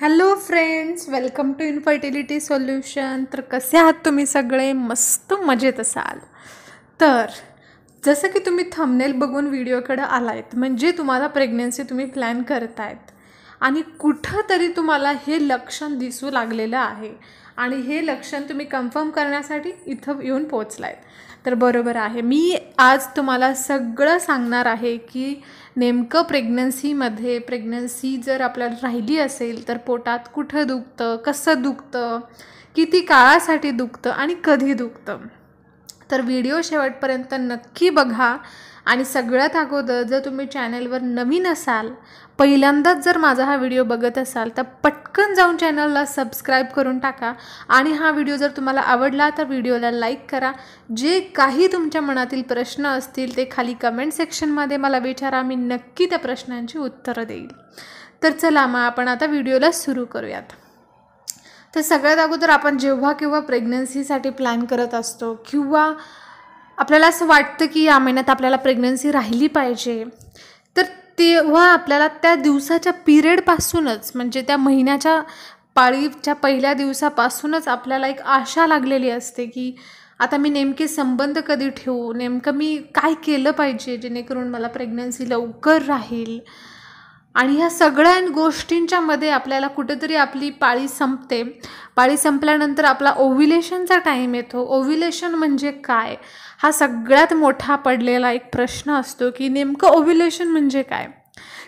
Hello friends, welcome to infertility solution. तर कसे आहात तुम्ही सगळे? मस्त मजेत असाल. तर जसं की तुम्ही थंबनेल बघून व्हिडिओकडे आलायत, म्हणजे तुम्हाला प्रेग्नन्सी तुम्ही प्लॅन करतायत आणि कुठंतरी तुम्हाला हे लक्षण दिसू लागलेलं आहे आणि हे लक्षण तुम्ही कन्फर्म करण्यासाठी इथं येऊन पोहोचलायत. तर बरोबर आहे, मी आज तुम्हाला सगळं सांगणार आहे की नेमकं प्रेग्नन्सी जर आपल्याला राहिली असेल तर पोटात कुठं दुखतं, कसं दुखतं, किती काळासाठी दुखतं आणि कधी दुखतं. तर व्हिडिओ शेवटपर्यंत नक्की बघा. आणि सगळ्यात अगोदर जर तुम्ही चॅनलवर नवीन असाल, पहिल्यांदाच जर माझा हा व्हिडिओ बघत असाल तर पटकन जाऊन चॅनलला सबस्क्राईब करून टाका. आणि हा व्हिडिओ जर तुम्हाला आवडला तर व्हिडिओला लाईक करा. जे काही तुमच्या मनातील प्रश्न असतील ते खाली कमेंट सेक्शनमध्ये मला विचारा, मी नक्की त्या प्रश्नांची उत्तरं देईल. तर चला मग आपण आता व्हिडिओला सुरू करूयात. तर सगळ्यात अगोदर आपण जेव्हा प्रेग्नन्सीसाठी प्लॅन करत असतो किंवा आपल्याला असं वाटतं की या महिन्यात आपल्याला प्रेग्नन्सी राहिली पाहिजे, तर तेव्हा आपल्याला त्या दिवसाच्या पिरियडपासूनच, म्हणजे त्या महिन्याच्या पाळीच्या पहिल्या दिवसापासूनच आपल्याला एक आशा लागलेली असते की आता मी नेमके संबंध कधी ठेवू, नेमकं मी काय केलं पाहिजे जेणेकरून मला प्रेग्नन्सी लवकर राहील. आणि ह्या सगळ्या गोष्टींच्या मध्ये आपल्याला कुठेतरी आपली पाळी संपते. पाळी संपल्यानंतर आपला ओव्ह्युलेशनचा टाईम येतो. ओव्ह्युलेशन म्हणजे काय, हा सगळ्यात मोठा पडलेला एक प्रश्न असतो की नेमकं ओव्ह्युलेशन म्हणजे काय.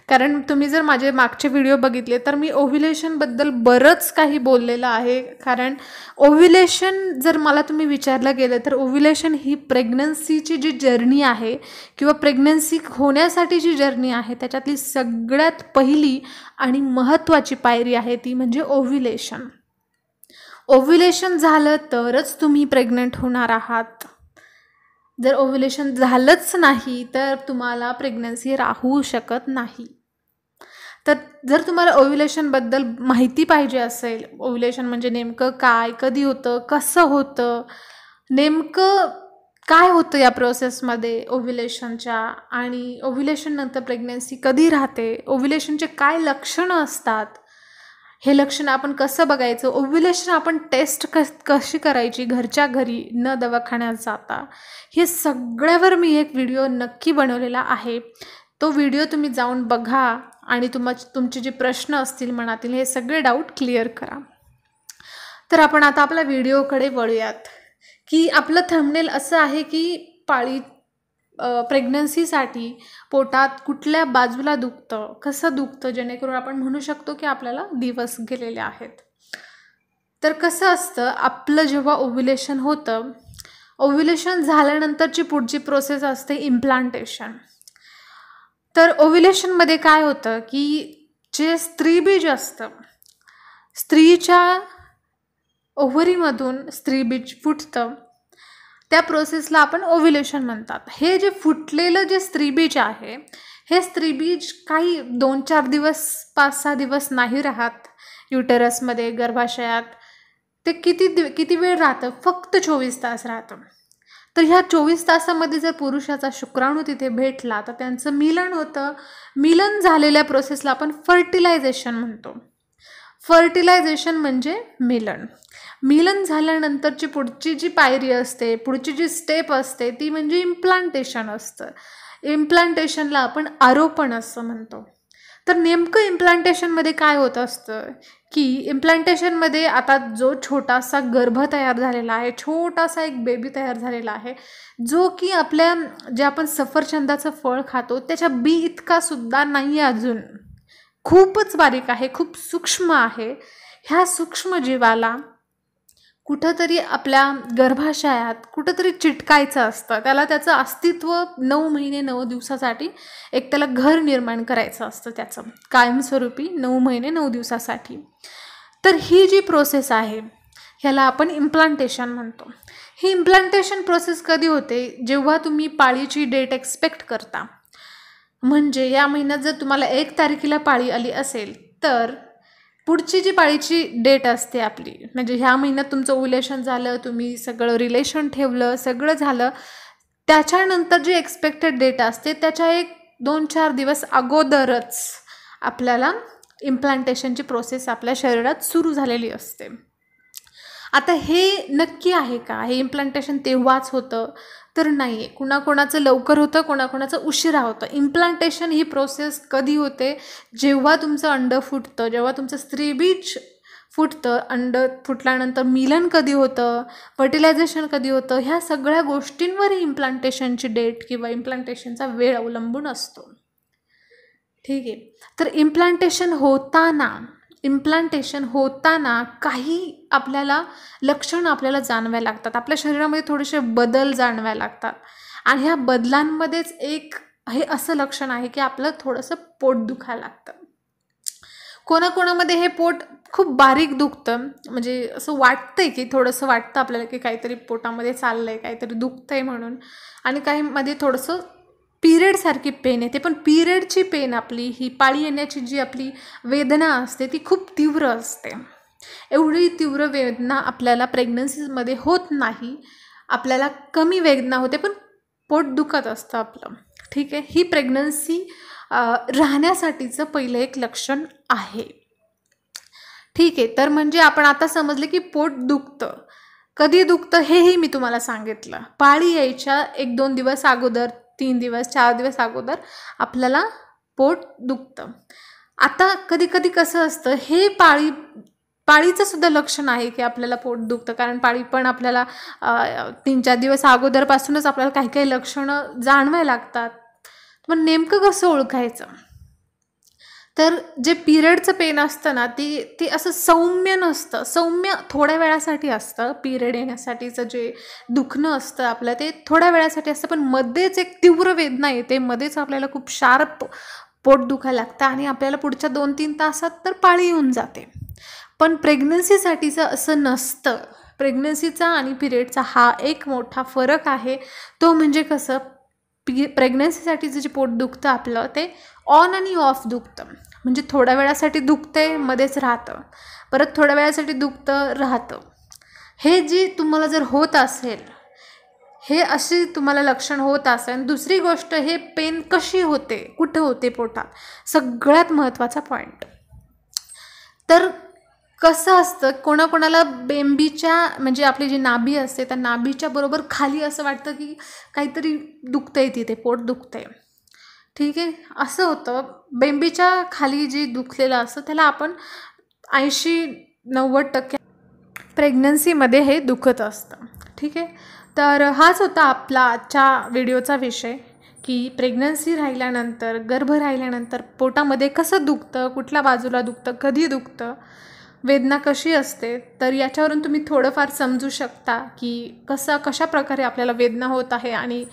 कारण तुम्ही जर माझे मागचे व्हिडिओ बघितले तर मी ओव्ह्युलेशनबद्दल बरंच काही बोललेलं आहे. कारण ओव्ह्युलेशन जर मला तुम्ही विचारलं गेलं तर ओव्ह्युलेशन ही प्रेग्नन्सीची जी जर्नी आहे किंवा प्रेग्नन्सी होण्यासाठी जी जर्नी आहे त्याच्यातली सगळ्यात पहिली आणि महत्त्वाची पायरी आहे ती म्हणजे ओव्ह्युलेशन. ओव्ह्युलेशन झालं तरच तुम्ही प्रेग्नंट होणार आहात. जर ओव्ह्युलेशन झालंच नाही तर तुम्हाला प्रेग्नन्सी राहू शकत नाही. तर जर तुम्हाला ओव्ह्युलेशनबद्दल माहिती पाहिजे असेल, ओव्ह्युलेशन म्हणजे नेमकं काय, कधी होतं, कसं होतं, नेमकं काय होतं या प्रोसेसमध्ये ओव्ह्युलेशनच्या, आणि ओव्ह्युलेशननंतर प्रेग्नन्सी कधी राहते, ओव्ह्युलेशनचे काय लक्षणं असतात, हे लक्षण आपण कसं बघायचं, ओव्ह्युलेशन आपण टेस्ट कशी करायची घरच्या घरी न दवाखान्यात जाता, हे सगळ्यावर मी एक व्हिडिओ नक्की बनवलेला आहे. तो व्हिडिओ तुम्ही जाऊन बघा आणि तुमचे जे प्रश्न असतील मनातील हे सगळे डाऊट क्लिअर करा. तर आपण आता आपल्या व्हिडिओकडे वळूयात की आपलं थंबनेल असं आहे की प्रेग्नन्सीसाठी पोटात कुठल्या बाजूला दुखतं, कसं दुखतं, जेणेकरून आपण म्हणू शकतो की आपल्याला दिवस गेलेले आहेत. तर कसं असतं, आपलं जेव्हा ओव्ह्युलेशन होतं, ओव्ह्युलेशन झाल्यानंतरची पुढची प्रोसेस असते इम्प्लांटेशन. तर ओव्ह्युलेशनमध्ये काय होतं की जे स्त्रीबीज असतं, स्त्रीच्या ओव्हरीमधून स्त्रीबीज फुटतं, त्या प्रोसेसला आपण ओव्ह्युलेशन म्हणतात. हे जे फुटलेलं जे स्त्रीबीज आहे, हे स्त्रीबीज काही 2-4 दिवस, 5-6 दिवस नाही राहत युटेरसमध्ये, गर्भाशयात. ते किती वेळ राहतं? फक्त 24 तास राहतं. तर ह्या 24 तासामध्ये जर पुरुषाचा शुक्राणू तिथे भेटला तर त्यांचं मिलन होतं. मिलन झालेल्या प्रोसेसला आपण फर्टिलायझेशन म्हणतो. फर्टिलायझेशन म्हणजे मिलन. मिलन झाल्यानंतरची पुढची जी पायरी असते, पुढची जी स्टेप असते ती म्हणजे इम्प्लांटेशन असतं. इम्प्लांटेशनला आपण आरोपण असं म्हणतो. तर नेमकं इम्प्लांटेशनमध्ये काय होत असतं की इम्प्लांटेशनमध्ये आता जो छोटासा गर्भ तयार झालेला आहे, छोटासा एक बेबी तयार झालेला आहे, जो की आपल्या जे आपण सफरचंदाचं फळ खातो त्याच्या बी इतका सुद्धा नाही अजून, खूपच बारीक आहे, खूप सूक्ष्म आहे. ह्या सूक्ष्म जीवाला कुठंतरी आपल्या गर्भाशयात कुठंतरी चिटकायचं असतं. त्याला त्याचं अस्तित्व 9 महिने 9 दिवसासाठी एक त्याला घर निर्माण करायचं असतं, त्याचं कायमस्वरूपी 9 महिने 9 दिवसासाठी. तर ही जी प्रोसेस आहे ह्याला आपण इम्प्लांटेशन म्हणतो. ही इम्प्लांटेशन प्रोसेस कधी होते? जेव्हा तुम्ही पाळीची डेट एक्सपेक्ट करता. म्हणजे या महिन्यात जर तुम्हाला 1 तारखेला पाळी आली असेल तर पुढची जी पाळीची डेट असते आपली, म्हणजे ह्या महिन्यात तुमचं ओव्ह्युलेशन झालं, तुम्ही सगळं रिलेशन ठेवलं, सगळं झालं, त्याच्यानंतर जी एक्सपेक्टेड डेट असते त्याच्या 1-2-4 दिवस अगोदरच आपल्याला इम्प्लांटेशनची प्रोसेस आपल्या शरीरात सुरू झालेली असते. आता हे नक्की आहे का, हे इम्प्लांटेशन तेव्हाच होतं तर नाही आहे. कुणाकोणाचं लवकर होतं, कुणाकोणाचं उशिरा होतं. इम्प्लांटेशन ही प्रोसेस कधी होते, जेव्हा तुमचं अंड फुटतं, जेव्हा तुमचं स्त्रीबीज फुटतं, अंड फुटल्यानंतर मिलन कधी होतं, फर्टिलायझेशन कधी होतं, ह्या सगळ्या गोष्टींवर इम्प्लांटेशनची डेट किंवा इम्प्लांटेशनचा वेळ अवलंबून असतो. ठीक आहे. तर इम्प्लांटेशन होताना काही आपल्याला लक्षणं आपल्याला जाणवायला लागतात. आपल्या शरीरामध्ये थोडेसे बदल जाणवायला लागतात आणि ह्या बदलांमध्येच एक हे असं लक्षण आहे की आपलं थोडंसं पोट दुखायला लागतं. कोणाकोणामध्ये हे पोट खूप बारीक दुखतं, म्हणजे असं वाटतंय की थोडंसं वाटतं आपल्याला की काहीतरी पोटामध्ये चाललंय, काहीतरी दुखतंय म्हणून. आणि काहीमध्ये थोडंसं पिरियडसारखी पेन येते. पण पिरियडची पेन आपली, ही पाळी येण्याची जी आपली वेदना असते ती खूप तीव्र असते. एवढी तीव्र वेदना आपल्याला प्रेग्नन्सीमध्ये होत नाही. आपल्याला कमी वेदना होते, पण पोट दुखत असतं आपलं. ठीक आहे. ही प्रेग्नन्सी राहण्यासाठीचं पहिलं एक लक्षण आहे. ठीक आहे. तर म्हणजे आपण आता समजले की पोट दुखतं. कधी दुखतं हेही मी तुम्हाला सांगितलं. पाळी यायच्या 1-2 दिवस अगोदर, 3 दिवस, 4 दिवस अगोदर आपल्याला पोट दुखतं. आता कधी कधी कसं असतं, हे पाळीचं सुद्धा लक्षण आहे की आपल्याला पोट दुखतं. कारण पाळी पण आपल्याला 3-4 दिवस अगोदरपासूनच आपल्याला काही काही लक्षणं जाणवायला लागतात. पण नेमकं कसं ओळखायचं, तर जे पिरियडचं पेन असतं ना, ते असं सौम्य नसतं. सौम्य थोड्या वेळासाठी असतं. पिरियड येण्यासाठीचं जे दुखणं असतं आपलं ते थोड्या वेळासाठी असतं, पण मध्येच एक तीव्र वेदना येते. मध्येच आपल्याला खूप शार्प पोट दुखायला लागतं आणि आपल्याला पुढच्या 2-3 तासात तर पाळी येऊन जाते. पण प्रेग्नन्सीसाठीचं असं नसतं. प्रेग्नन्सीचा आणि पिरियडचा हा एक मोठा फरक आहे. तो म्हणजे कसं, प्रेग्नन्सीसाठीचं जे पोट दुखतं आपलं ते ऑन आणि ऑफ दुखतं. म्हणजे थोड्या वेळासाठी दुखते, मध्येच राहतं, परत थोड्या वेळासाठी दुखतं, राहतं. हे जी तुम्हाला जर होत असेल, हे अशी तुम्हाला लक्षण होत असेल. दुसरी गोष्ट, हे पेन कशी होते, कुठं होते पोटात, सगळ्यात महत्त्वाचा पॉईंट. तर कसं असतं, कोणाकोणाला बेंबीच्या म्हणजे आपली जी नाभी असते त्या नाभीच्या बरोबर खाली असं वाटतं की काहीतरी दुखतंय, तिथे पोट दुखतंय. ठीक आहे. असं होतं. बेंबीच्या खाली जे दुखलेलं असतं त्याला आपण 80-90% प्रेग्नन्सीमध्ये हे दुखत असतं. ठीक आहे. तर हाच होता आपला आजच्या व्हिडिओचा विषय की प्रेग्नन्सी राहिल्यानंतर, गर्भ राहिल्यानंतर पोटामध्ये कसं दुखतं, कुठल्या बाजूला दुखतं, कधी दुखतं, वेदना कशी असते. तर याच्यावरून तुम्ही थोडंफार समजू शकता की कशा प्रकारे आपल्याला वेदना होत आहे आणि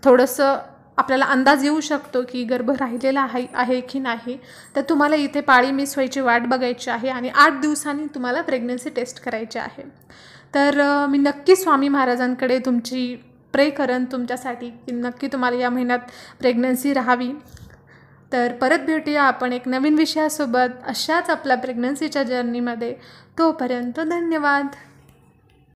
थोडंसं आपल्याला अंदाज येऊ शकतो की गर्भ राहिलेला आहे की नाही. तर तुम्हाला इथे पाळी मिस व्हायची वाट बघायची आहे आणि 8 दिवसांनी तुम्हाला प्रेग्नन्सी टेस्ट करायची आहे. तर मी नक्की स्वामी महाराजांकडे तुमची प्रे करेन तुमच्यासाठी की नक्की तुम्हाला या महिन्यात प्रेग्नन्सी राहावी. तर परत भेटूया आपण एक नवीन विषयासोबत अशाच आपल्या प्रेग्नन्सीच्या जर्नीमध्ये. तोपर्यंत धन्यवाद.